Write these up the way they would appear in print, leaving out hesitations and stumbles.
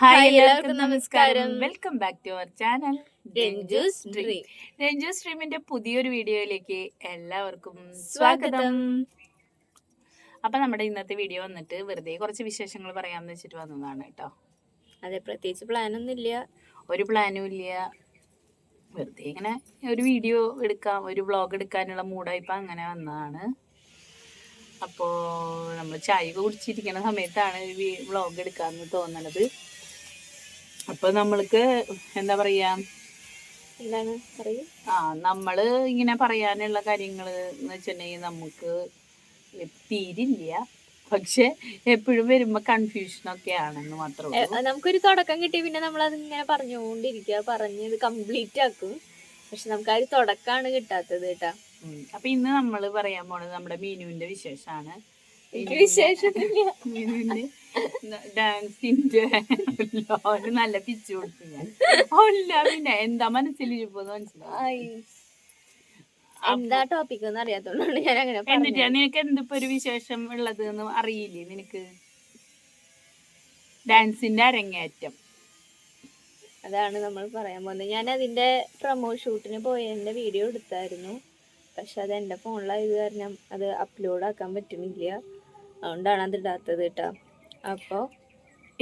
Hi എല്ലാവർക്കും നമസ്കാരം. Welcome back to our channel Ranju സ്ട്രീമിന്റെ പുതിയൊരു വീഡിയോയിലേക്ക് എല്ലാവർക്കും സ്വാഗതം. അപ്പൊ നമ്മുടെ ഇന്നത്തെ വീഡിയോ വന്നിട്ട് വെറുതെ കുറച്ച് വിശേഷങ്ങൾ പറയാമെന്ന് വെച്ചിട്ട് വന്നതാണ് കേട്ടോ. അതെ, പ്രത്യേകിച്ച് പ്ലാനൊന്നും ഇല്ല, ഒരു പ്ലാനും ഇല്ല. വെറുതെ ഇങ്ങനെ ഒരു വീഡിയോ എടുക്കാം, ഒരു വ്ളോഗ് എടുക്കാനുള്ള മൂഡായിപ്പോൾ അങ്ങനെ വന്നതാണ്. അപ്പോൾ നമ്മൾ ചായ കുടിച്ചിരിക്കുന്ന സമയത്താണ് വ്ളോഗ് എടുക്കാമെന്ന് തോന്നണത്. അപ്പൊ നമ്മൾക്ക് എന്താ പറയാ, നമ്മള് ഇങ്ങനെ പറയാനുള്ള കാര്യങ്ങള് എന്ന് വെച്ചിട്ടുണ്ടെങ്കിൽ നമുക്ക് തീരില്ല. പക്ഷെ എപ്പോഴും വരുമ്പോ കൺഫ്യൂഷനൊക്കെ ആണെന്ന് മാത്രമേ ഉള്ളൂ. നമുക്കൊരു തുടക്കം കിട്ടി പിന്നെ നമ്മൾ അതിങ്ങനെ പറഞ്ഞുകൊണ്ടിരിക്കുക, പറഞ്ഞ് ഇത് കംപ്ലീറ്റ് ആക്കും. പക്ഷെ നമുക്ക് ആ ഒരു തുടക്കമാണ് കിട്ടാത്തത് കേട്ടാ. അപ്പൊ ഇന്ന് നമ്മള് പറയാൻ പോണത് നമ്മുടെ മീനുവിന്റെ വിശേഷമാണ്. ഡാൻസിന്റെ നല്ല പിച്ച് കൊടുത്തു ഞാൻ. പിന്നെ എന്താ മനസ്സിലിരിപ്പോന്ന് മനസ്സിലായി. എന്താ ടോപ്പിക് എന്ന് അറിയാത്തോണ്ടാണ് ഞാൻ അങ്ങനെ. എന്നിട്ടാ നിനക്ക് എന്തിപ്പോ ഒരു വിശേഷം ഉള്ളത് എന്ന് അറിയില്ലേ നിനക്ക്? ഡാൻസിന്റെ അരങ്ങേറ്റം അതാണ് നമ്മൾ പറയാൻ പോകുന്നത്. ഞാൻ അതിന്റെ പ്രൊമോ ഷൂട്ടിന് പോയതിന്റെ വീഡിയോ എടുത്തായിരുന്നു. പക്ഷെ അത് എൻ്റെ ഫോണിലായത് കാരണം അത് അപ്ലോഡ് ആക്കാൻ പറ്റുന്നില്ല. അതുകൊണ്ടാണ് അത് ഇടാത്തത് കേട്ടോ. അപ്പോൾ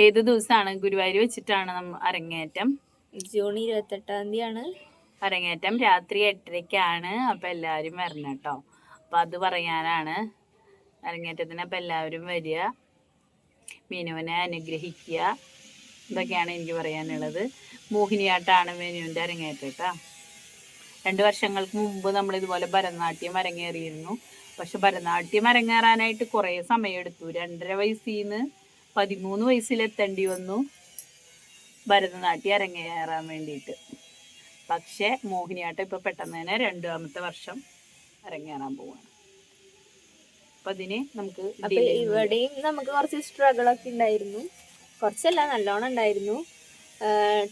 ഏത് ദിവസമാണ്? ഗുരുവായൂർ വെച്ചിട്ടാണ് അരങ്ങേറ്റം. ജൂൺ 28 അരങ്ങേറ്റം. രാത്രി 8:30 അപ്പൊ എല്ലാവരും വരണം കേട്ടോ. അപ്പൊ അത് പറയാനാണ് അരങ്ങേറ്റത്തിന്. അപ്പൊ എല്ലാവരും വരിക, മീനുവിനെ അനുഗ്രഹിക്കുക. ഇതൊക്കെയാണ് എനിക്ക് പറയാനുള്ളത്. മോഹിനിയാട്ടാണ് മീനുവിന്റെ അരങ്ങേറ്റം കേട്ടോ. 2 വർഷങ്ങൾക്ക് മുമ്പ് നമ്മൾ ഇതുപോലെ ഭരതനാട്യം അരങ്ങേറിയിരുന്നു. പക്ഷെ ഭരതനാട്യം അരങ്ങേറാനായിട്ട് കുറേ സമയമെടുത്തു. 2.5 വയസ്സിൽ നിന്ന് 13 വയസ്സിലെത്തേണ്ടി വന്നു ഭരതനാട്യം അരങ്ങേറാൻ വേണ്ടിയിട്ട്. പക്ഷെ മോഹിനിയാട്ടം ഇപ്പൊ പെട്ടെന്ന് തന്നെ 2ാമത്തെ വർഷം അരങ്ങേറാൻ പോവാണ്. അപ്പൊ അതിന് നമുക്ക് ഇവിടെയും നമുക്ക് കുറച്ച് സ്ട്രഗിൾ ഒക്കെ ഉണ്ടായിരുന്നു. കുറച്ചല്ല, നല്ലോണം ഉണ്ടായിരുന്നു.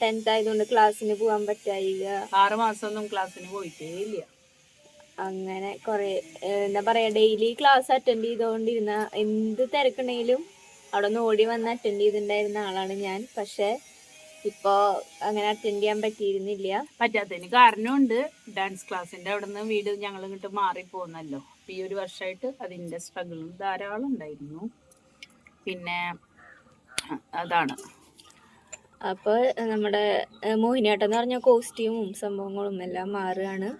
10th ആയതുകൊണ്ട് ക്ലാസ്സിന് പോകാൻ പറ്റായില്ല. 6 മാസമൊന്നും ക്ലാസ്സിന് പോയിട്ടേ ഇല്ല. അങ്ങനെ കുറെ എന്താ പറയാ, ഡെയിലി ക്ലാസ് അറ്റൻഡ് ചെയ്തുകൊണ്ടിരുന്ന, എന്ത് തിരക്കുണ്ടെങ്കിലും അവിടെ നിന്ന് ഓടി വന്ന് അറ്റൻഡ് ചെയ്തിട്ടുണ്ടായിരുന്ന ആളാണ് ഞാൻ. പക്ഷെ ഇപ്പോ അങ്ങനെ അറ്റൻഡ് ചെയ്യാൻ പറ്റിയിരുന്നില്ല. പറ്റാത്തതിന് കാരണമുണ്ട്. ഡാൻസ് ക്ലാസ്സിന്റെ അവിടെ നിന്ന് വീട് ഞങ്ങൾ ഇങ്ങോട്ട് മാറിപ്പോന്നല്ലോ. അപ്പൊ ഈ ഒരു വർഷമായിട്ട് അതിന്റെ സ്ട്രഗിളും ധാരാളം ഉണ്ടായിരുന്നു. പിന്നെ അതാണ്. അപ്പോൾ നമ്മുടെ മോഹിനിയാട്ടം എന്ന് പറഞ്ഞ കോസ്റ്റ്യൂമും സംഭവങ്ങളും എല്ലാം മാറുകയാണ്.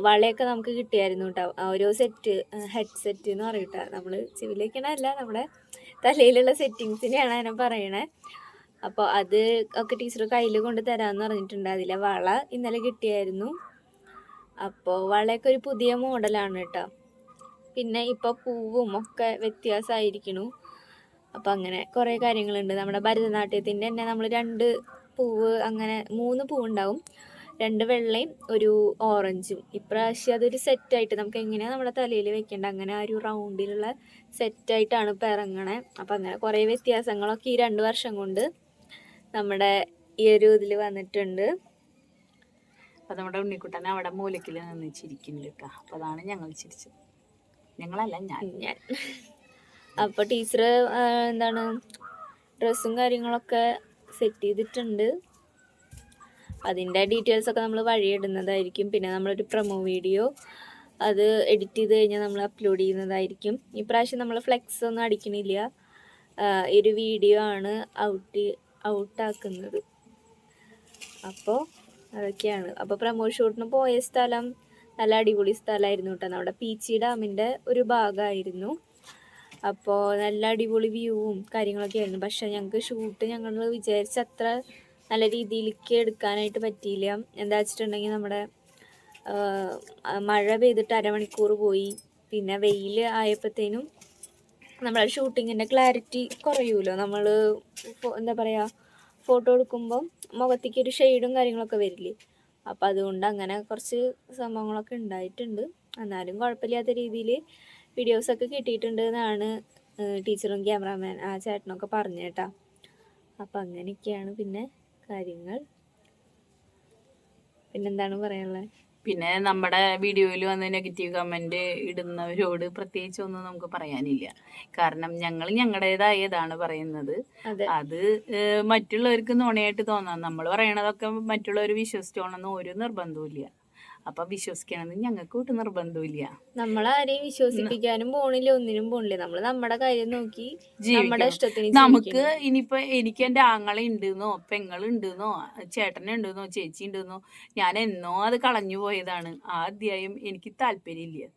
വളയൊക്കെ നമുക്ക് കിട്ടിയായിരുന്നു കേട്ടോ. ഓരോ സെറ്റ്, ഹെഡ്സെറ്റ് എന്ന് പറയട്ടോ. നമ്മൾ ചെവിയിലേക്കണല്ല, നമ്മുടെ തലയിലുള്ള സെറ്റിങ്സിനെയാണ് ഞാൻ പറയണേ. അപ്പോൾ അത് ഒക്കെ ടീച്ചർ കയ്യിൽ കൊണ്ട് തരാമെന്ന് പറഞ്ഞിട്ടുണ്ട്. അതിലെ വള ഇന്നലെ കിട്ടിയായിരുന്നു. അപ്പോൾ വളയൊക്കെ ഒരു പുതിയ മോഡലാണ് കേട്ടോ. പിന്നെ ഇപ്പോൾ പൂവും ഒക്കെ വ്യത്യാസമായിരിക്കണു. അപ്പം അങ്ങനെ കുറേ കാര്യങ്ങളുണ്ട്. നമ്മുടെ ഭരതനാട്യത്തിൻ്റെ തന്നെ നമ്മൾ 2 പൂവ്, അങ്ങനെ 3 പൂവുണ്ടാവും. 2 വെള്ളയും ഒരു ഓറഞ്ചും. ഇപ്രാവശ്യം അതൊരു സെറ്റായിട്ട് നമുക്ക് എങ്ങനെയാണ് നമ്മുടെ തലയിൽ വെക്കേണ്ട, അങ്ങനെ ആ ഒരു റൗണ്ടിലുള്ള സെറ്റായിട്ടാണ് ഇപ്പം ഇറങ്ങണേ. അപ്പം അങ്ങനെ കുറേ വ്യത്യാസങ്ങളൊക്കെ ഈ 2 വർഷം കൊണ്ട് നമ്മുടെ ഈ ഒരു ഇതിൽ വന്നിട്ടുണ്ട്. അപ്പം നമ്മുടെ ഉണ്ണിക്കുട്ടൻ അവിടെ മൂലക്കിൽ നിന്ന് ചിരിക്കുന്നുണ്ട് കേട്ടോ. അപ്പം അതാണ് ഞങ്ങൾ ചിരിച്ചത്. ഞങ്ങളല്ല, ഞാൻ. അപ്പോൾ ടീച്ചർ എന്താണ് ഡ്രസ്സും കാര്യങ്ങളൊക്കെ സെറ്റ് ചെയ്തിട്ടുണ്ട്. അതിൻ്റെ ഡീറ്റെയിൽസൊക്കെ നമ്മൾ വഴിയിടുന്നതായിരിക്കും. പിന്നെ നമ്മളൊരു പ്രൊമോ വീഡിയോ അത് എഡിറ്റ് ചെയ്ത് കഴിഞ്ഞാൽ നമ്മൾ അപ്ലോഡ് ചെയ്യുന്നതായിരിക്കും. ഇപ്രാവശ്യം നമ്മൾ ഫ്ലെക്സ് ഒന്നും അടിക്കണില്ല. ഈ ഒരു വീഡിയോ ആണ് ഔട്ടാക്കുന്നത്. അപ്പോൾ അതൊക്കെയാണ്. അപ്പോൾ പ്രൊമോ ഷൂട്ടിന് പോയ സ്ഥലം നല്ല അടിപൊളി സ്ഥലമായിരുന്നു കേട്ടോ. നമ്മുടെ പീച്ചി ഡാമിൻ്റെ ഒരു ഭാഗമായിരുന്നു. അപ്പോൾ നല്ല അടിപൊളി വ്യൂവും കാര്യങ്ങളൊക്കെ ആയിരുന്നു. പക്ഷേ ഞങ്ങൾക്ക് ഷൂട്ട് ഞങ്ങൾ വിചാരിച്ച അത്ര നല്ല രീതിയിലേക്ക് എടുക്കാനായിട്ട് പറ്റിയില്ല. എന്താ വെച്ചിട്ടുണ്ടെങ്കിൽ നമ്മുടെ മഴ പെയ്തിട്ട് അരമണിക്കൂർ പോയി. പിന്നെ വെയിൽ ആയപ്പോഴത്തേനും നമ്മുടെ ഷൂട്ടിങ്ങിൻ്റെ ക്ലാരിറ്റി കുറയുമല്ലോ. നമ്മൾ എന്താ പറയുക, ഫോട്ടോ എടുക്കുമ്പം മുഖത്തേക്ക് ഒരു ഷെയ്ഡും കാര്യങ്ങളൊക്കെ വരില്ലേ. അപ്പം അതുകൊണ്ട് അങ്ങനെ കുറച്ച് സംഭവങ്ങളൊക്കെ ഉണ്ടായിട്ടുണ്ട്. എന്നാലും കുഴപ്പമില്ലാത്ത രീതിയിൽ വീഡിയോസൊക്കെ കിട്ടിയിട്ടുണ്ട് എന്നാണ് ടീച്ചറും ക്യാമറാമാൻ ആ ചേട്ടനൊക്കെ പറഞ്ഞു കേട്ടോ. അപ്പം അങ്ങനെയൊക്കെയാണ് പിന്നെ കാര്യങ്ങൾ. പിന്നെന്താണ് പറയാനുള്ളത്? പിന്നെ നമ്മുടെ വീഡിയോയിൽ വന്ന് നെഗറ്റീവ് കമൻറ്റ് ഇടുന്നവരോട് പ്രത്യേകിച്ചൊന്നും നമുക്ക് പറയാനില്ല. കാരണം ഞങ്ങൾ ഞങ്ങളുടേതായതാണ് പറയുന്നത്. അതെ. അത് മറ്റുള്ളവർക്ക് നുണയായിട്ട് തോന്നാം. നമ്മൾ പറയണതൊക്കെ മറ്റുള്ളവർ വിശ്വസിച്ചോണമെന്ന് ഒരു നിർബന്ധവും. അപ്പം വിശ്വസിക്കണമെന്ന് ഞങ്ങൾക്ക് ഒട്ടും നിർബന്ധമില്ല. നമ്മളാരെയും വിശ്വസിപ്പിക്കാനും പോണില്ല, ഒന്നിനും പോണില്ല. നമ്മള് നമ്മുടെ കാര്യം നോക്കി നമ്മുടെ ജീവിക്കണം. ഇഷ്ടത്തിന് നമുക്ക് ജീവിക്കണം. ഇനിയിപ്പോൾ എനിക്ക് എൻ്റെ ആങ്ങളെ ഉണ്ടെന്നോ പെങ്ങളുണ്ടെന്നോ ചേട്ടനുണ്ടെന്നോ ചേച്ചി ഉണ്ടെന്നോ ഞാൻ എന്നോ അത് കളഞ്ഞു പോയതാണ്. ആ അധ്യായം എനിക്ക് താല്പര്യമില്ല.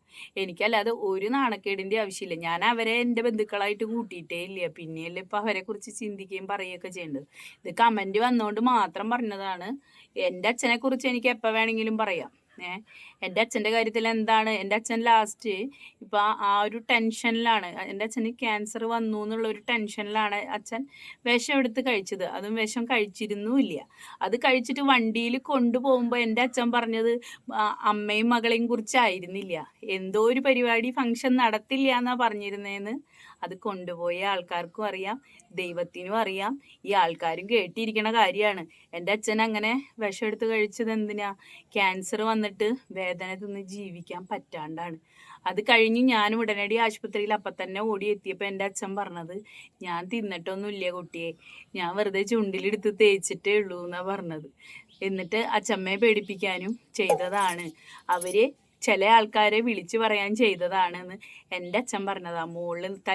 എനിക്കല്ലാതെ ഒരു നാണക്കേടിൻ്റെ ആവശ്യമില്ല. ഞാൻ അവരെ എൻ്റെ ബന്ധുക്കളായിട്ട് കൂട്ടിയിട്ടേ ഇല്ല. പിന്നെയല്ലേ ഇപ്പോൾ അവരെക്കുറിച്ച് ചിന്തിക്കുകയും പറയുകയൊക്കെ ചെയ്യേണ്ടത്. ഇത് കമൻറ്റ് വന്നുകൊണ്ട് മാത്രം പറഞ്ഞതാണ്. എൻ്റെ അച്ഛനെക്കുറിച്ച് എനിക്ക് എപ്പോൾ വേണമെങ്കിലും പറയാം. എൻ്റെ അച്ഛൻ്റെ കാര്യത്തിൽ എന്താണ്, എൻ്റെ അച്ഛൻ ലാസ്റ്റ് ഇപ്പം ആ ഒരു ടെൻഷനിലാണ്. എൻ്റെ അച്ഛന് ക്യാൻസർ വന്നു എന്നുള്ള ഒരു ടെൻഷനിലാണ് അച്ഛൻ വിഷം എടുത്ത് കഴിച്ചത്. അതും വിഷം കഴിച്ചിരുന്നുമില്ല. അത് കഴിച്ചിട്ട് വണ്ടിയിൽ കൊണ്ടുപോകുമ്പോൾ എൻ്റെ അച്ഛൻ പറഞ്ഞത് അമ്മയും മകളെയും കുറിച്ചായിരുന്നില്ല. എന്തോ ഒരു പരിപാടി ഫംഗ്ഷൻ നടത്തില്ല എന്നാണ് പറഞ്ഞിരുന്നതെന്ന് അത് കൊണ്ടുപോയ ആൾക്കാർക്കും അറിയാം, ദൈവത്തിനും അറിയാം, ഈ ആൾക്കാരും കേട്ടിരിക്കണ കാര്യമാണ്. എൻ്റെ അച്ഛൻ അങ്ങനെ വിഷം എടുത്ത് കഴിച്ചത് എന്തിനാ? ക്യാൻസർ വന്നിട്ട് വേദന തിന്ന് ജീവിക്കാൻ പറ്റാണ്ടാണ്. അത് കഴിഞ്ഞ് ഞാൻ ഉടനടി ആശുപത്രിയിൽ അപ്പം തന്നെ ഓടി എത്തിയപ്പോൾ എൻ്റെ അച്ഛൻ പറഞ്ഞത്, ഞാൻ തിന്നിട്ടൊന്നുമില്ല കുട്ടിയെ, ഞാൻ വെറുതെ ചുണ്ടിലെടുത്ത് തേച്ചിട്ടേ ഉള്ളൂ എന്നാണ് പറഞ്ഞത്. എന്നിട്ട് അച്ഛമ്മയെ പേടിപ്പിക്കാനും ചെയ്തതാണ്. അവർ ചില ആൾക്കാരെ വിളിച്ചു പറയാൻ ചെയ്തതാണെന്ന് എൻ്റെ അച്ഛൻ പറഞ്ഞതാ.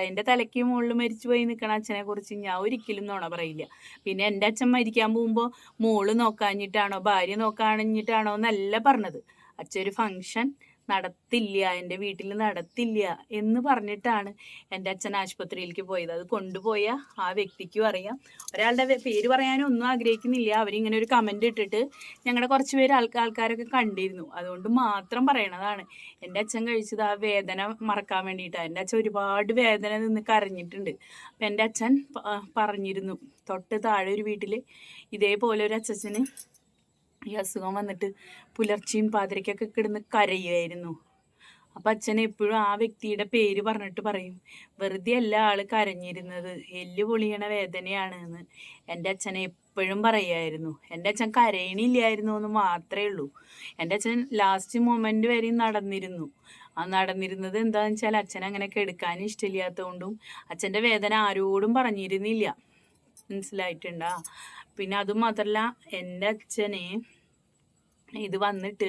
എൻ്റെ തലയ്ക്ക് മുകളിൽ മരിച്ചു പോയി നിൽക്കണ അച്ഛനെ കുറിച്ച് ഞാൻ ഒരിക്കലും നുണ പറയില്ല. പിന്നെ എൻ്റെ അച്ഛൻ മരിക്കാൻ പോകുമ്പോൾ മോള് നോക്കാഞ്ഞിട്ടാണോ ഭാര്യ നോക്കാഞ്ഞിട്ടാണോ എന്നല്ല പറഞ്ഞത്. അച്ഛൻ ഒരു ഫംഗ്ഷൻ നടത്തില്ല, എൻ്റെ വീട്ടിൽ നടത്തില്ല എന്ന് പറഞ്ഞിട്ടാണ് എൻ്റെ അച്ഛൻ ആശുപത്രിയിലേക്ക് പോയത്. അത് കൊണ്ടുപോയ ആ വ്യക്തിക്കും അറിയാം. ഒരാളുടെ പേര് പറയാനും ഒന്നും ആഗ്രഹിക്കുന്നില്ല. അവരിങ്ങനെ ഒരു കമൻ്റ് ഇട്ടിട്ട് ഞങ്ങളുടെ കുറച്ച് പേര് ആൾക്കാരൊക്കെ കണ്ടിരുന്നു. അതുകൊണ്ട് മാത്രം പറയണതാണ്. എൻ്റെ അച്ഛൻ കഴിച്ചത് ആ വേദന മറക്കാൻ വേണ്ടിയിട്ടാണ്. എൻ്റെ അച്ഛൻ ഒരുപാട് വേദന നിന്ന് കരഞ്ഞിട്ടുണ്ട്. അപ്പം എൻ്റെ അച്ഛൻ പറഞ്ഞിരുന്നു, തൊട്ട് താഴെ ഒരു വീട്ടിൽ ഇതേപോലെ ഒരു അച്ഛന് ഈ അസുഖം വന്നിട്ട് പുലർച്ചെയും പാതിരയ്ക്കൊക്കെ കിടന്ന് കരയുമായിരുന്നു. അപ്പം അച്ഛൻ എപ്പോഴും ആ വ്യക്തിയുടെ പേര് പറഞ്ഞിട്ട് പറയും, വെറുതെ അല്ല ആള് കരഞ്ഞിരുന്നത്, എല്ല് പൊളിയണ വേദനയാണ് എന്ന് എൻ്റെ അച്ഛനെ എപ്പോഴും പറയുമായിരുന്നു. എൻ്റെ അച്ഛൻ കരയണില്ലായിരുന്നു എന്ന് മാത്രമേ ഉള്ളൂ. എൻ്റെ അച്ഛൻ ലാസ്റ്റ് മൊമെൻ്റ് വരെയും നടന്നിരുന്നു. ആ നടന്നിരുന്നത് എന്താണെന്ന് വെച്ചാൽ അച്ഛൻ അങ്ങനെ കെടുക്കാൻ ഇഷ്ടമില്ലാത്തതുകൊണ്ടും അച്ഛൻ്റെ വേദന ആരോടും പറഞ്ഞിരുന്നില്ല. മനസ്സിലായിട്ടുണ്ടാ? പിന്നെ അതുമാത്രമല്ല, എൻ്റെ അച്ഛനെ ഇത് വന്നിട്ട്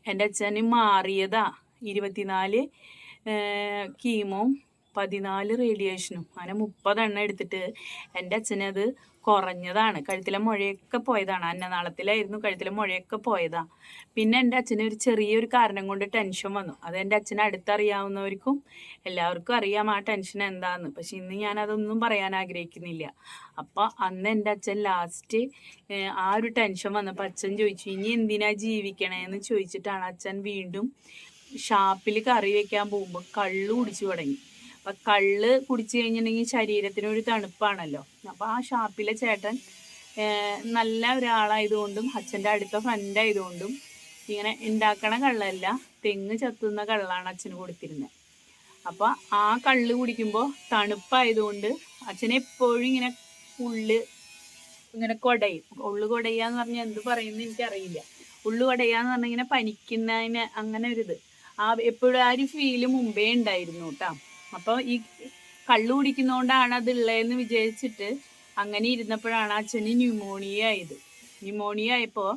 എൻ്റെ അച്ഛന് മാറിയതാ 24 കീമോ 14 റേഡിയേഷനും അങ്ങനെ 30 എണ്ണം എടുത്തിട്ട് എൻ്റെ അച്ഛനത് കുറഞ്ഞതാണ്. കഴുത്തിലെ മുഴയൊക്കെ പോയതാണ്. അന്നനാളത്തിലായിരുന്നു, കഴുത്തിലെ മുഴയൊക്കെ പോയതാ. പിന്നെ എൻ്റെ അച്ഛന് ഒരു ചെറിയൊരു കാരണം കൊണ്ട് ടെൻഷൻ വന്നു. അത് എൻ്റെ അച്ഛനെ അടുത്തറിയാവുന്നവർക്കും എല്ലാവർക്കും അറിയാം ആ ടെൻഷൻ എന്താന്ന്. പക്ഷെ ഇന്ന് ഞാനതൊന്നും പറയാൻ ആഗ്രഹിക്കുന്നില്ല. അപ്പോൾ അന്ന് എൻ്റെ അച്ഛൻ ലാസ്റ്റ് ആ ഒരു ടെൻഷൻ വന്നപ്പോൾ അച്ഛൻ ചോദിച്ചു, ഇനി എന്തിനാ ജീവിക്കണേന്ന് ചോദിച്ചിട്ടാണ് അച്ഛൻ വീണ്ടും ഷാപ്പിൽ കറി വയ്ക്കാൻ പോകുമ്പോൾ കള്ള് കുടിച്ചു തുടങ്ങി. അപ്പം കള്ള് കുടിച്ചു കഴിഞ്ഞിട്ടുണ്ടെങ്കിൽ ശരീരത്തിനൊരു തണുപ്പാണല്ലോ. അപ്പോൾ ആ ഷാപ്പിലെ ചേട്ടൻ നല്ല ഒരാളായതുകൊണ്ടും അച്ഛൻ്റെ അടുത്ത ഫ്രണ്ട് ആയതുകൊണ്ടും ഇങ്ങനെ ഉണ്ടാക്കണ കള്ളല്ല, തെങ്ങ് ചത്തുന്ന കള്ളാണ് അച്ഛന് കൊടുത്തിരുന്നത്. അപ്പോൾ ആ കള്ള് കുടിക്കുമ്പോൾ തണുപ്പായതുകൊണ്ട് അച്ഛൻ എപ്പോഴും ഇങ്ങനെ ഇങ്ങനെ കൊടയും. കൊടയുക എന്ന് പറഞ്ഞാൽ എന്ത് പറയുന്നത് എനിക്കറിയില്ല. കൊടയുക എന്ന് പറഞ്ഞാൽ ഇങ്ങനെ പനിക്കുന്നതിന് അങ്ങനെ ഒരിത് എപ്പോഴും ആ ഒരു ഫീല് മുമ്പേ ഉണ്ടായിരുന്നു കേട്ടോ. അപ്പോൾ ഈ കള്ളു കുടിക്കുന്നതുകൊണ്ടാണ് അത് ഉള്ളതെന്ന് വിചാരിച്ചിട്ട് അങ്ങനെ ഇരുന്നപ്പോഴാണ് അച്ഛന് ന്യൂമോണിയ ആയത്. ന്യൂമോണിയ ആയപ്പോൾ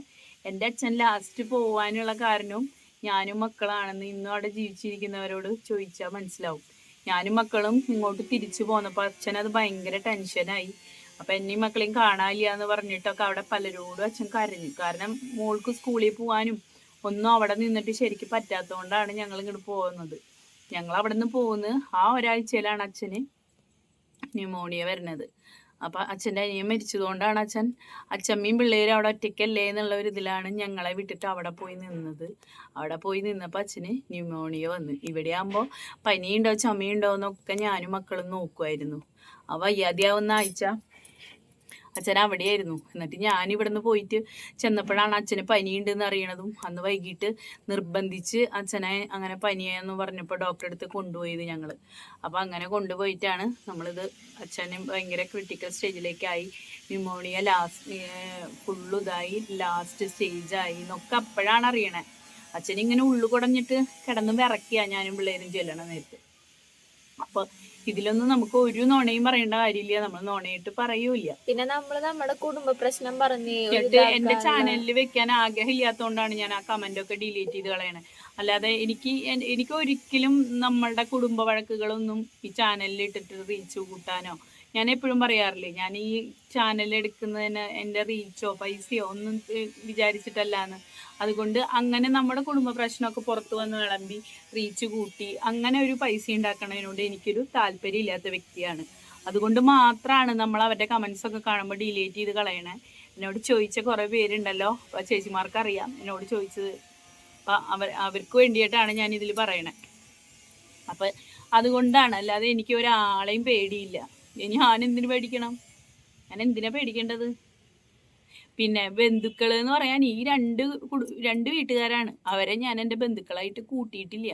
എൻ്റെ അച്ഛൻ ലാസ്റ്റ് പോകാനുള്ള കാരണവും ഞാനും മക്കളാണെന്ന് ഇന്നും അവിടെ ജീവിച്ചിരിക്കുന്നവരോട് ചോദിച്ചാൽ മനസ്സിലാവും. ഞാനും മക്കളും ഇങ്ങോട്ട് തിരിച്ചു പോന്നപ്പോൾ അച്ഛനത് ഭയങ്കര ടെൻഷനായി. അപ്പം എന്നെയും മക്കളെയും കാണാനില്ല എന്ന് പറഞ്ഞിട്ടൊക്കെ അവിടെ പലരോടും അച്ഛൻ കരഞ്ഞു. കാരണം മോൾക്ക് സ്കൂളിൽ പോകാനും ഒന്നും അവിടെ നിന്നിട്ട് ശരിക്കും പറ്റാത്തതുകൊണ്ടാണ് ഞങ്ങൾ ഇങ്ങോട്ട് പോകുന്നത്. ഞങ്ങൾ അവിടെ നിന്ന് പോകുന്നത് ആ ഒരാഴ്ചയിലാണ് അച്ഛന് ന്യൂമോണിയ വരുന്നത്. അപ്പം അച്ഛൻ്റെ അനിയൻ മരിച്ചതുകൊണ്ടാണ് അച്ഛമ്മയും പിള്ളേരും അവിടെ ഒറ്റയ്ക്കല്ലേ എന്നുള്ള ഒരു ഇതിലാണ് ഞങ്ങളെ വിട്ടിട്ട് അവിടെ പോയി നിന്നത്. അവിടെ പോയി നിന്നപ്പോൾ അച്ഛന് ന്യൂമോണിയ വന്നു. ഇവിടെ ആകുമ്പോൾ പനിയുണ്ടോ ചുമയുണ്ടോ എന്നൊക്കെ ഞാനും മക്കളും നോക്കുമായിരുന്നു. ആ വയ്യാതെയാവുന്ന ആഴ്ച അച്ഛൻ അവിടെയായിരുന്നു. എന്നിട്ട് ഞാനിവിടുന്ന് പോയിട്ട് ചെന്നപ്പോഴാണ് അച്ഛന് പനിയുണ്ടെന്ന് അറിയണതും. അന്ന് വൈകിട്ട് നിർബന്ധിച്ച് അച്ഛനെ അങ്ങനെ പനിയെന്ന് പറഞ്ഞപ്പോൾ ഡോക്ടറെ അടുത്ത് കൊണ്ടുപോയത് ഞങ്ങൾ. അപ്പോൾ അങ്ങനെ കൊണ്ടുപോയിട്ടാണ് നമ്മളിത് അച്ഛന് ഭയങ്കര ക്രിട്ടിക്കൽ സ്റ്റേജിലേക്കായി, ന്യൂമോണിയ ഫുള്ളിതായി ലാസ്റ്റ് സ്റ്റേജായി എന്നൊക്കെ അപ്പോഴാണ് അറിയണേ. അച്ഛനിങ്ങനെ ഉള്ളു കുടഞ്ഞിട്ട് കിടന്ന് വിറക്കിയ ഞാനും പിള്ളേരും ചെല്ലണ നേരത്ത്. അപ്പൊ ഇതിലൊന്നും നമുക്ക് ഒരു നുണയും പറയേണ്ട കാര്യമില്ല, നമ്മൾ നുണയിട്ട് പറയൂല. പിന്നെ നമ്മള് നമ്മുടെ കുടുംബ പ്രശ്നം പറഞ്ഞ് എന്റെ ചാനലിൽ വെക്കാൻ ആഗ്രഹം ഇല്ലാത്തതുകൊണ്ടാണ് ഞാൻ ആ കമന്റ് ഒക്കെ ഡിലീറ്റ് ചെയ്ത് കളയണേ. അല്ലാതെ എനിക്ക് ഒരിക്കലും നമ്മളുടെ കുടുംബ വഴക്കുകളൊന്നും ഈ ചാനലിൽ ഇട്ടിട്ട് റീച്ച് കൂട്ടാനോ, ഞാൻ എപ്പോഴും പറയാറില്ലേ, ഞാൻ ഈ ചാനൽ എടുക്കുന്നതിന് എൻ്റെ റീച്ചോ പൈസയോ ഒന്നും വിചാരിച്ചിട്ടല്ലാന്ന്. അതുകൊണ്ട് അങ്ങനെ നമ്മുടെ കുടുംബ പ്രശ്നമൊക്കെ പുറത്തു വന്ന് വിളമ്പി റീച്ച് കൂട്ടി അങ്ങനെ ഒരു പൈസ ഉണ്ടാക്കണതിനോട് എനിക്കൊരു താല്പര്യം ഇല്ലാത്ത വ്യക്തിയാണ്. അതുകൊണ്ട് മാത്രമാണ് നമ്മൾ അവരുടെ കമൻസ് ഒക്കെ കാണുമ്പോൾ ഡിലീറ്റ് ചെയ്ത് കളയണേ. എന്നോട് ചോദിച്ച കുറേ പേരുണ്ടല്ലോ, അപ്പോൾ ചേച്ചിമാർക്ക് അറിയാം എന്നോട് ചോദിച്ചത്. അപ്പം അവർക്ക് വേണ്ടിയിട്ടാണ് ഞാൻ ഇതിൽ പറയണേ. അപ്പം അതുകൊണ്ടാണ്, അല്ലാതെ എനിക്ക് ഒരാളെയും പേടിയില്ല. ഞാൻ എന്തിനു പേടിക്കണം? ഞാൻ എന്തിനാ പേടിക്കേണ്ടത്? പിന്നെ ബന്ധുക്കൾ എന്ന് പറയാൻ ഈ രണ്ട് വീട്ടുകാരാണ്. അവരെ ഞാൻ എൻ്റെ ബന്ധുക്കളായിട്ട് കൂട്ടിയിട്ടില്ല.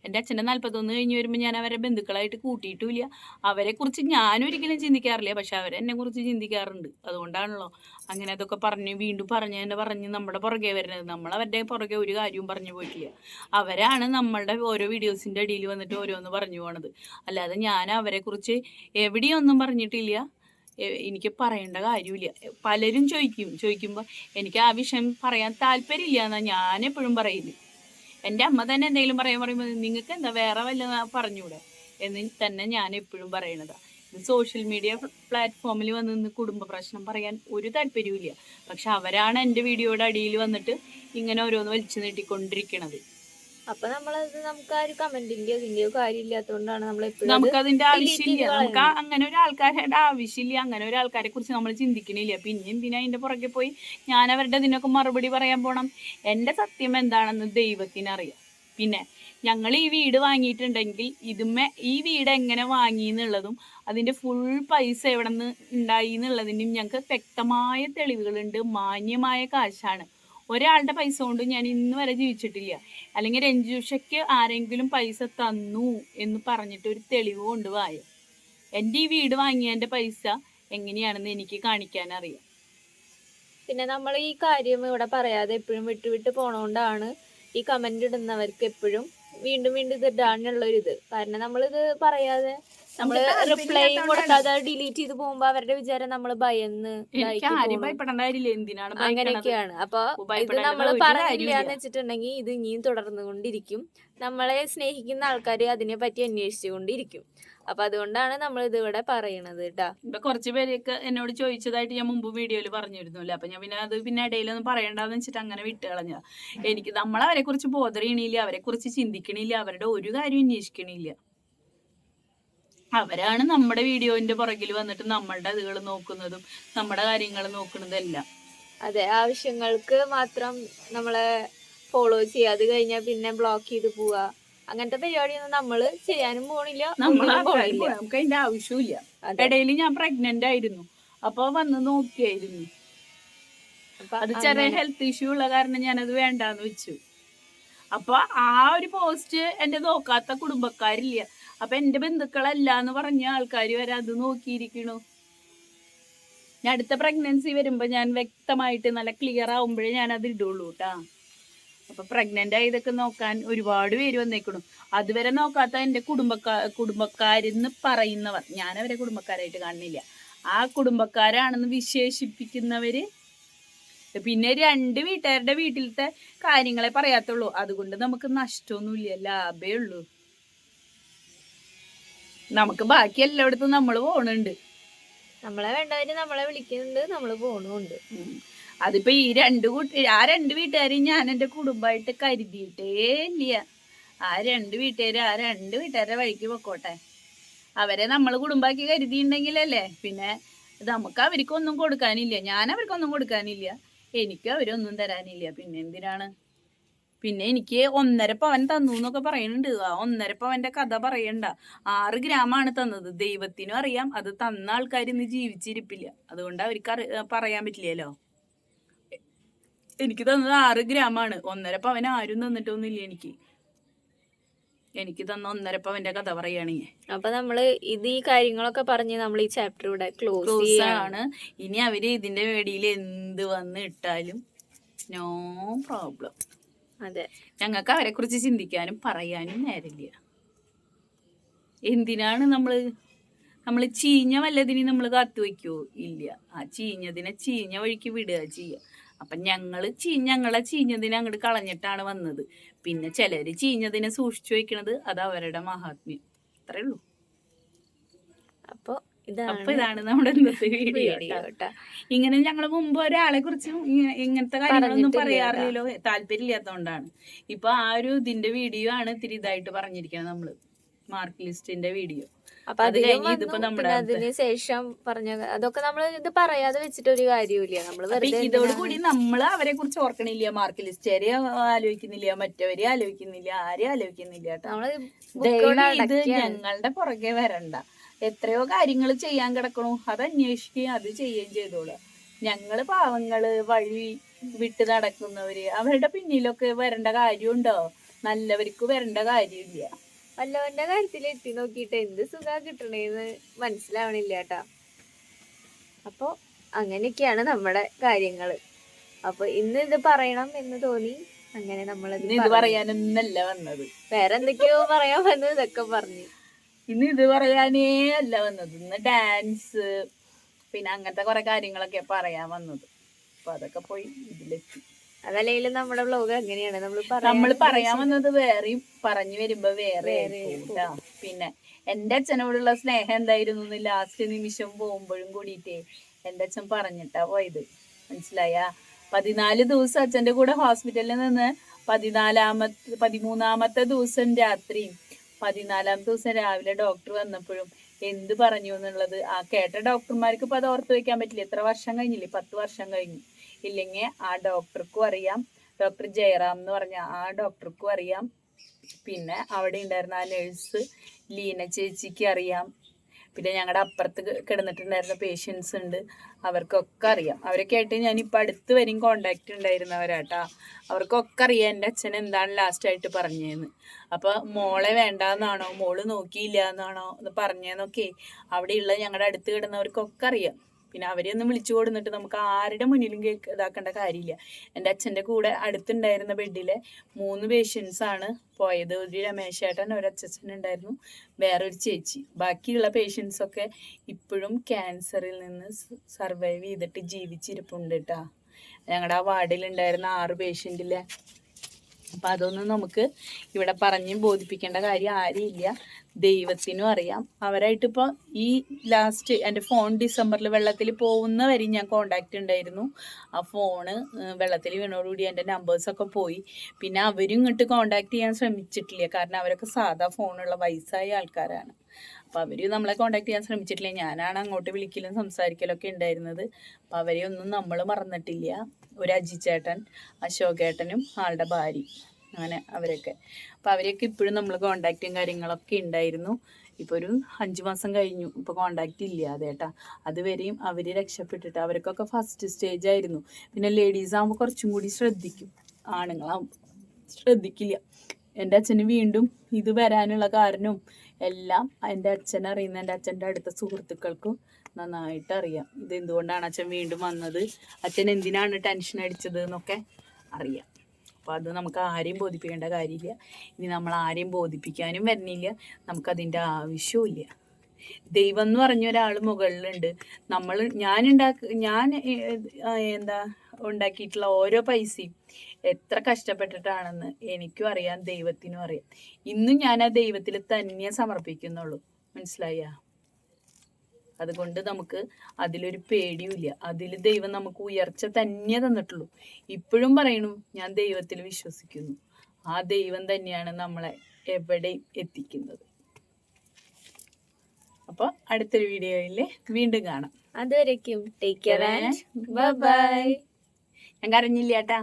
എൻ്റെ അച്ഛൻ്റെ 41 കഴിഞ്ഞ് വരുമ്പോൾ ഞാൻ അവരെ ബന്ധുക്കളായിട്ട് കൂട്ടിയിട്ടുമില്ല. അവരെക്കുറിച്ച് ഞാനൊരിക്കലും ചിന്തിക്കാറില്ല, പക്ഷെ അവരെന്നെ കുറിച്ച് ചിന്തിക്കാറുണ്ട്. അതുകൊണ്ടാണല്ലോ അങ്ങനെ അതൊക്കെ വീണ്ടും പറഞ്ഞ് നമ്മുടെ പുറകെ വരുന്നത്. നമ്മൾ അവരുടെ പുറകെ ഒരു കാര്യവും പറഞ്ഞു പോയിട്ടില്ല. അവരാണ് നമ്മളുടെ ഓരോ വീഡിയോസിൻ്റെ അടിയിൽ വന്നിട്ട് ഓരോന്ന് പറഞ്ഞു പോണത്. അല്ലാതെ ഞാൻ അവരെക്കുറിച്ച് എവിടെയൊന്നും പറഞ്ഞിട്ടില്ല, എനിക്ക് പറയേണ്ട കാര്യമില്ല. പലരും ചോദിക്കുമ്പോൾ എനിക്ക് ആ വിഷയം പറയാൻ താല്പര്യമില്ല എന്നാണ് ഞാൻ എപ്പോഴും പറയുന്നത്. എൻ്റെ അമ്മ തന്നെ എന്തെങ്കിലും പറയുമ്പോൾ നിങ്ങൾക്ക് എന്താ വേറെ വല്ല പറഞ്ഞൂടെ എന്ന് തന്നെ ഞാൻ എപ്പോഴും പറയണതാണ്. ഇത് സോഷ്യൽ മീഡിയ പ്ലാറ്റ്ഫോമിൽ വന്ന് നിന്ന് കുടുംബ പ്രശ്നം പറയാൻ ഒരു താല്പര്യവുമില്ല. പക്ഷെ അവരാണ് എൻ്റെ വീഡിയോയുടെ അടിയിൽ വന്നിട്ട് ഇങ്ങനെ ഓരോന്ന് വലിച്ചു നീട്ടിക്കൊണ്ടിരിക്കണത്. അപ്പൊ നമ്മളത് നമുക്ക് ആ ഒരു കമന്റിന്റെയോ ഇതിന്റെയോ കാര്യമില്ലാത്തതുകൊണ്ടാണ് നമുക്കതിന്റെ ആവശ്യമില്ല. നമുക്ക് അങ്ങനെ ഒരു ആൾക്കാരുടെ ആവശ്യമില്ല. അങ്ങനെ ഒരു ആൾക്കാരെ കുറിച്ച് നമ്മൾ ചിന്തിക്കണില്ല. പിന്നെ എന്തിനാ അതിന്റെ പുറകെ പോയി ഞാൻ അവരുടെ ഇതിനൊക്കെ മറുപടി പറയാൻ പോണം? എൻ്റെ സത്യം എന്താണെന്ന് ദൈവത്തിനറിയാം. പിന്നെ ഞങ്ങൾ ഈ വീട് വാങ്ങിയിട്ടുണ്ടെങ്കിൽ ഈ വീട് എങ്ങനെ വാങ്ങി എന്നുള്ളതും അതിന്റെ ഫുൾ പൈസ എവിടെ നിന്ന് ഉണ്ടായി എന്നുള്ളതിനും ഞങ്ങൾക്ക് വ്യക്തമായ തെളിവുകളുണ്ട്. മാന്യമായ കാശാണ്. ഒരാളുടെ പൈസ കൊണ്ട് ഞാൻ ഇന്ന് വരെ ജീവിച്ചിട്ടില്ല. അല്ലെങ്കിൽ രഞ്ജുഷയ്ക്ക് ആരെങ്കിലും പൈസ തന്നു എന്ന് പറഞ്ഞിട്ട് ഒരു തെളിവ് കൊണ്ടുപോയോ? എൻ്റെ ഈ വീട് വാങ്ങിയതിൻ്റെ പൈസ എങ്ങനെയാണെന്ന് എനിക്ക് കാണിക്കാൻ അറിയാം. പിന്നെ നമ്മൾ ഈ കാര്യം ഇവിടെ പറയാതെ എപ്പോഴും വിട്ട് പോണോണ്ടാണ് ഈ കമന്റ് ഇടുന്നവർക്ക് എപ്പോഴും വീണ്ടും ഇത് ഇടാനുള്ളൊരിത്. കാരണം നമ്മളിത് പറയാതെ നമ്മള് റിപ്ലൈ കൊടുക്കാതെ ഡിലീറ്റ് ചെയ്ത് പോകുമ്പോ അവരുടെ വിചാരം നമ്മള് ഭയന്ന് അങ്ങനെയൊക്കെയാണ്. അപ്പൊ ഇത് നമ്മൾ പറഞ്ഞില്ല എന്ന് വെച്ചിട്ടുണ്ടെങ്കിൽ ഇത് ഇനിയും തുടർന്നുകൊണ്ടിരിക്കും. നമ്മളെ സ്നേഹിക്കുന്ന ആൾക്കാർ അതിനെ പറ്റി അന്വേഷിച്ചുകൊണ്ടിരിക്കും. അപ്പൊ അതുകൊണ്ടാണ് നമ്മൾ ഇതിവിടെ പറയണത് കേട്ടാ. ഇപ്പൊ കുറച്ച് പേരൊക്കെ എന്നോട് ചോദിച്ചതായിട്ട് ഞാൻ മുമ്പ് വീഡിയോയിൽ പറഞ്ഞിരുന്നില്ല. അപ്പൊ ഞാൻ പിന്നെ ഇടയിലൊന്നും പറയണ്ടെന്ന് വെച്ചിട്ട് അങ്ങനെ വിട്ട് കളഞ്ഞ. എനിക്ക് നമ്മളവരെ കുറിച്ച് ബോധറിയണില്ല, അവരെ കുറിച്ച് ചിന്തിക്കണില്ല, അവരുടെ ഒരു കാര്യം അന്വേഷിക്കണില്ല. അവരാണ് നമ്മുടെ വീഡിയോന്റെ പുറകിൽ വന്നിട്ട് നമ്മളുടെ അതുകൾ നോക്കുന്നതും നമ്മുടെ കാര്യങ്ങൾ നോക്കുന്നതെല്ലാം. അതെ, ആവശ്യങ്ങൾക്ക് മാത്രം നമ്മളെ ഫോളോ ചെയ്യുക. അത് കഴിഞ്ഞാൽ പിന്നെ ബ്ലോക്ക് ചെയ്ത് പോവുക. അങ്ങനത്തെ പരിപാടിയൊന്നും നമ്മള് ചെയ്യാനും പോണില്ല, നമുക്ക് അതിന്റെ ആവശ്യമില്ല. ഇടയിൽ ഞാൻ പ്രഗ്നന്റ് ആയിരുന്നു, അപ്പൊ വന്ന് നോക്കിയായിരുന്നു. അത് ചെറിയ ഹെൽത്ത് ഇഷ്യൂ ഉള്ള കാരണം ഞാനത് വേണ്ടാന്ന് വെച്ചു. അപ്പൊ ആ ഒരു പോസ്റ്റ് എന്റെ നോക്കാത്ത കുടുംബക്കാരില്ല. അപ്പൊ എന്റെ ബന്ധുക്കളല്ല എന്ന് പറഞ്ഞ ആൾക്കാർ വരെ അത് നോക്കിയിരിക്കണു. ഞാൻ അടുത്ത പ്രഗ്നൻസി വരുമ്പോ ഞാൻ വ്യക്തമായിട്ട് നല്ല ക്ലിയർ ആവുമ്പോഴേ ഞാൻ അത് ഇടുള്ളൂ കേട്ടാ. അപ്പൊ പ്രഗ്നന്റ് ആയതൊക്കെ നോക്കാൻ ഒരുപാട് പേര് വന്നേക്കണു. അതുവരെ നോക്കാത്ത എന്റെ കുടുംബക്കാരെന്ന് പറയുന്നവർ, ഞാനവരെ കുടുംബക്കാരായിട്ട് കാണുന്നില്ല, ആ കുടുംബക്കാരാണെന്ന് വിശേഷിപ്പിക്കുന്നവര് പിന്നെ 2 വീട്ടുകാരുടെ വീട്ടിലത്തെ കാര്യങ്ങളെ പറയാത്തുള്ളൂ. അതുകൊണ്ട് നമുക്ക് നഷ്ടമൊന്നുമില്ല, ലാഭേ ഉള്ളൂ. നമുക്ക് ബാക്കി എല്ലായിടത്തും നമ്മൾ പോണുണ്ട്. നമ്മളെ വേണ്ടവര് നമ്മളെ വിളിക്കുന്നുണ്ട്, നമ്മള് പോണുണ്ട്. അതിപ്പോ ആ 2 വീട്ടുകാരെയും ഞാൻ എൻ്റെ കുടുംബമായിട്ട് കരുതിയിട്ടേ ഇല്ല. ആ 2 വീട്ടുകാരുടെ വഴിക്ക് പൊക്കോട്ടെ. അവരെ നമ്മൾ കുടുംബാക്കി കരുതിയിട്ടുണ്ടെങ്കിലല്ലേ പിന്നെ നമുക്ക് അവർക്കൊന്നും കൊടുക്കാനില്ല, ഞാൻ അവർക്കൊന്നും കൊടുക്കാനില്ല, എനിക്കും അവരൊന്നും തരാനില്ല. പിന്നെ എന്തിനാണ്? പിന്നെ എനിക്ക് 1.5 പവൻ തന്നു എന്നൊക്കെ പറയുന്നുണ്ട്. ആ 1.5 പവന്റെ കഥ പറയണ്ട. 6 ഗ്രാമാണ് തന്നത്. ദൈവത്തിനും അറിയാം അത് തന്ന ആൾക്കാർ ഇന്ന് ജീവിച്ചിരിപ്പില്ല. അതുകൊണ്ട് അവർക്ക് പറയാൻ പറ്റില്ലല്ലോ. എനിക്ക് തന്നത് 6 ഗ്രാമാണ്. 1.5 പവൻ ആരും തന്നിട്ടൊന്നുമില്ല. എനിക്ക് തന്ന 1.5 പവന്റെ കഥ പറയുകയാണെങ്കിൽ. അപ്പൊ നമ്മള് ഈ കാര്യങ്ങളൊക്കെ പറഞ്ഞ് നമ്മൾ ഈ ചാപ്റ്റർ ഇവിടെ ക്ലോസ് ആണ്. ഇനി അവര് ഇതിന്റെ വേടിയിൽ എന്ത് വന്ന് ഇട്ടാലും നോ പ്രോബ്ലം. അതെ, ഞങ്ങൾക്ക് അവരെ കുറിച്ച് ചിന്തിക്കാനും പറയാനും നേരില്ല. എന്തിനാണ് നമ്മൾ ചീഞ്ഞ വല്ലതിനും നമ്മൾ കാത്തു വയ്ക്കുവോ? ഇല്ല. ആ ചീഞ്ഞതിനെ ചീഞ്ഞ വഴിക്ക് വിടുക ചെയ്യുക. അപ്പൊ ഞങ്ങളെ ചീഞ്ഞതിനെ അങ്ങോട്ട് കളഞ്ഞിട്ടാണ് വന്നത്. പിന്നെ ചിലര് ചീഞ്ഞതിനെ സൂക്ഷിച്ചു വെക്കണത് അത് അവരുടെ മഹാത്മ്യം. അത്രേ ഉള്ളൂ. അപ്പൊ ഇതാണ് നമ്മുടെ ഇന്നത്തെ വീഡിയോ കേട്ടോ. ഇങ്ങനെ ഞങ്ങള് മുമ്പ് ഒരാളെ കുറിച്ച് ഇങ്ങനത്തെ കാര്യങ്ങളൊന്നും പറയാറില്ലല്ലോ, താല്പര്യമില്ലാത്തതുകൊണ്ടാണ്. ഇപ്പൊ ആ ഒരു ഇതിന്റെ വീഡിയോ ആണ് ഇത്തിരി ഇതായിട്ട് പറഞ്ഞിരിക്കുന്നത് നമ്മള്, മാർക്ക് ലിസ്റ്റിന്റെ വീഡിയോ. അപ്പൊ അത് കഴിഞ്ഞ് ഇതിപ്പോ നമ്മുടെ അതിന് ശേഷം പറഞ്ഞ അതൊക്കെ നമ്മൾ ഇത് പറയാതെ വെച്ചിട്ടൊരു കാര്യമില്ല. നമ്മള് ഇതോടുകൂടി നമ്മള് അവരെ കുറിച്ച് ഓർക്കണില്ല, മാർക്ക് ലിസ്റ്റുകാരെ ആലോചിക്കുന്നില്ല, മറ്റവരെ ആലോചിക്കുന്നില്ല, ആരെയും ആലോചിക്കുന്നില്ല കേട്ടോ. ഇത് ഞങ്ങളുടെ പുറകെ വരണ്ട. എത്രയോ കാര്യങ്ങൾ ചെയ്യാൻ കിടക്കണു, അത് അന്വേഷിക്കുകയും അത് ചെയ്യുകയും ചെയ്തോളൂ. ഞങ്ങള് പാവങ്ങള് വഴി വിട്ട് നടക്കുന്നവര് അവരുടെ പിന്നിലൊക്കെ വരേണ്ട കാര്യമുണ്ടോ? നല്ലവർക്ക് വരേണ്ട കാര്യമില്ല. വല്ലവന്റെ കാര്യത്തിൽ എത്തി നോക്കിയിട്ട് എന്ത് സുഖാ കിട്ടണേന്ന് മനസ്സിലാവണില്ല കേട്ടാ. അപ്പൊ അങ്ങനെയൊക്കെയാണ് നമ്മുടെ കാര്യങ്ങള്. അപ്പൊ ഇന്ന് ഇത് പറയണം എന്ന് തോന്നി, അങ്ങനെ നമ്മളത് ഇത് പറയാനൊന്നല്ല വന്നത്, വേറെ എന്തൊക്കെയോ പറയാൻ വന്നത് ഇതൊക്കെ പറഞ്ഞു. ഇന്ന് ഇത് പറയാനേ അല്ല വന്നത്. ഇന്ന് ഡാൻസ് പിന്നെ അങ്ങനത്തെ കുറെ കാര്യങ്ങളൊക്കെ പറയാൻ വന്നത്. അപ്പൊ അതൊക്കെ പോയി ഇതിലെത്തി. അതല്ലെങ്കിലും നമ്മുടെ വ്ലോഗ് അങ്ങനെയാണ്, നമ്മൾ പറയാൻ വന്നത് വേറെയും പറഞ്ഞു വരുമ്പോ വേറെ. പിന്നെ എന്റെ അച്ഛനോടുള്ള സ്നേഹം എന്തായിരുന്നു ലാസ്റ്റ് നിമിഷം പോകുമ്പോഴും കൂടിയിട്ടേ എന്റെ അച്ഛൻ പറഞ്ഞിട്ടാ പോയത്, മനസ്സിലായ? 14 ദിവസം അച്ഛന്റെ കൂടെ ഹോസ്പിറ്റലിൽ നിന്ന് 13ാമത്തെ ദിവസം രാത്രിയും 14ാമത്തെ ദിവസം രാവിലെ ഡോക്ടർ വന്നപ്പോഴും എന്ത് പറഞ്ഞു എന്നുള്ളത് ആ കേട്ട ഡോക്ടർമാർക്ക് ഇപ്പൊ അത് ഓർത്ത് വെക്കാൻ പറ്റില്ല. എത്ര വർഷം കഴിഞ്ഞില്ലേ? 10 വർഷം കഴിഞ്ഞു. ഇല്ലെങ്കിൽ ആ ഡോക്ടർക്കും അറിയാം, ഡോക്ടർ ജയറാം എന്ന് പറഞ്ഞ ആ ഡോക്ടർക്കും അറിയാം. പിന്നെ അവിടെ ഉണ്ടായിരുന്ന ആ നഴ്സ് ലീന ചേച്ചിക്ക് അറിയാം. പിന്നെ ഞങ്ങളുടെ അപ്പുറത്ത് കിടന്നിട്ടുണ്ടായിരുന്ന പേഷ്യൻസ് ഉണ്ട്, അവർക്കൊക്കെ അറിയാം. അവരൊക്കെ ആയിട്ട് ഞാനിപ്പോൾ അടുത്ത് വരെയും കോണ്ടാക്ട് ഉണ്ടായിരുന്നവരാട്ടാ. അവർക്കൊക്കെ അറിയാം എൻ്റെ അച്ഛൻ എന്താണ് ലാസ്റ്റായിട്ട് പറഞ്ഞതെന്ന്. അപ്പോൾ മോളെ വേണ്ടാന്നാണോ, മോള് നോക്കിയില്ല എന്നാണോ എന്ന് പറഞ്ഞതെന്നൊക്കെ അവിടെയുള്ള ഞങ്ങളുടെ അടുത്ത് കിടന്നവർക്കൊക്കെ അറിയാം. പിന്നെ അവരെയൊന്നും വിളിച്ചു കൊടുത്തിട്ട് നമുക്ക് ആരുടെ മുന്നിലും ഇതാക്കേണ്ട കാര്യമില്ല. എൻ്റെ അച്ഛൻ്റെ കൂടെ അടുത്തുണ്ടായിരുന്ന ബെഡിലെ 3 പേഷ്യൻസ് ആണ് പോയത്. ഒരു രമേശേട്ടൻ, ഒരു അച്ഛൻ ഉണ്ടായിരുന്നു, വേറൊരു ചേച്ചി. ബാക്കിയുള്ള പേഷ്യൻസൊക്കെ ഇപ്പോഴും ക്യാൻസറിൽ നിന്ന് സർവൈവ് ചെയ്തിട്ട് ജീവിച്ചിരിപ്പുണ്ട് കേട്ടോ. ഞങ്ങളുടെ ആ വാർഡിലുണ്ടായിരുന്ന 6 പേഷ്യൻറ്റിലെ. അപ്പം അതൊന്നും നമുക്ക് ഇവിടെ പറഞ്ഞ് ബോധിപ്പിക്കേണ്ട കാര്യം ആരുമില്ല, ദൈവത്തിനും അറിയാം. അവരായിട്ടിപ്പോൾ ഈ ലാസ്റ്റ് എൻ്റെ ഫോൺ ഡിസംബറിൽ വെള്ളത്തിൽ പോകുന്ന വരെ ഞാൻ കോണ്ടാക്റ്റ് ഉണ്ടായിരുന്നു. ആ ഫോണ് വെള്ളത്തിൽ വീണോടുകൂടി എൻ്റെ നമ്പേഴ്സൊക്കെ പോയി. പിന്നെ അവരും ഇങ്ങോട്ട് കോണ്ടാക്ട് ചെയ്യാൻ ശ്രമിച്ചിട്ടില്ല, കാരണം അവരൊക്കെ സാധാ ഫോണുള്ള വയസ്സായ ആൾക്കാരാണ്. അപ്പോൾ അവർ നമ്മളെ കോണ്ടാക്ട് ചെയ്യാൻ ശ്രമിച്ചിട്ടില്ല. ഞാനാണ് അങ്ങോട്ട് വിളിക്കലും സംസാരിക്കലൊക്കെ ഉണ്ടായിരുന്നത്. അപ്പോൾ അവരെ ഒന്നും നമ്മൾ മറന്നിട്ടില്ല. ഒരു അജിച്ചേട്ടൻ, അശോകേട്ടനും ആളുടെ ഭാര്യ, അങ്ങനെ അവരൊക്കെ. അപ്പോൾ അവരെയൊക്കെ ഇപ്പോഴും നമ്മൾ കോണ്ടാക്റ്റും കാര്യങ്ങളൊക്കെ ഉണ്ടായിരുന്നു. ഇപ്പോൾ ഒരു 5 മാസം കഴിഞ്ഞു, ഇപ്പോൾ കോണ്ടാക്റ്റ് ഇല്ലാതെ കേട്ടാ. അതുവരെയും അവർ രക്ഷപ്പെട്ടിട്ട് അവർക്കൊക്കെ ഫസ്റ്റ് സ്റ്റേജ് ആയിരുന്നു. പിന്നെ ലേഡീസ് ആകുമ്പോൾ കുറച്ചും കൂടി ശ്രദ്ധിക്കും, ആണുങ്ങളാകുമ്പോൾ ശ്രദ്ധിക്കില്ല. എൻ്റെ അച്ഛന് വീണ്ടും ഇത് വരാനുള്ള കാരണവും എല്ലാം എൻ്റെ അച്ഛൻ അറിയുന്ന എൻ്റെ അച്ഛൻ്റെ അടുത്ത സുഹൃത്തുക്കൾക്കും നന്നായിട്ട് അറിയാം. ഇത് എന്തുകൊണ്ടാണ് അച്ഛൻ വീണ്ടും വന്നത്, അച്ഛൻ എന്തിനാണ് ടെൻഷൻ അടിച്ചത് എന്നൊക്കെ അറിയാം. അപ്പോൾ അത് നമുക്ക് ആരെയും ബോധിപ്പിക്കേണ്ട കാര്യമില്ല. ഇനി നമ്മൾ ആരെയും ബോധിപ്പിക്കാനും വരുന്നില്ല, നമുക്കതിൻ്റെ ആവശ്യവും. ദൈവം എന്ന് പറഞ്ഞ ഒരാൾ മുകളിലുണ്ട്. ഞാൻ ഉണ്ടാക്കിയിട്ടുള്ള ഓരോ പൈസയും എത്ര കഷ്ടപ്പെട്ടിട്ടാണെന്ന് എനിക്കും അറിയാം, ദൈവത്തിനും അറിയാം. ഇന്നും ഞാൻ ആ ദൈവത്തിൽ തന്നെ സമർപ്പിക്കുന്നുള്ളൂ, മനസ്സിലായ? അതുകൊണ്ട് നമുക്ക് അതിലൊരു പേടിയുമില്ല. അതിൽ ദൈവം നമുക്ക് ഉയർച്ച തന്നെ തന്നിട്ടുള്ളൂ. ഇപ്പോഴും പറയണു, ഞാൻ ദൈവത്തിൽ വിശ്വസിക്കുന്നു. ആ ദൈവം തന്നെയാണ് നമ്മളെ എവിടെയും എത്തിക്കുന്നത്. അപ്പോൾ അടുത്തൊരു വീഡിയോയിൽ വീണ്ടും കാണാം. അതുവരേക്കും take care and bye bye. ഞാൻ കരഞ്ഞില്ല കേട്ടാ.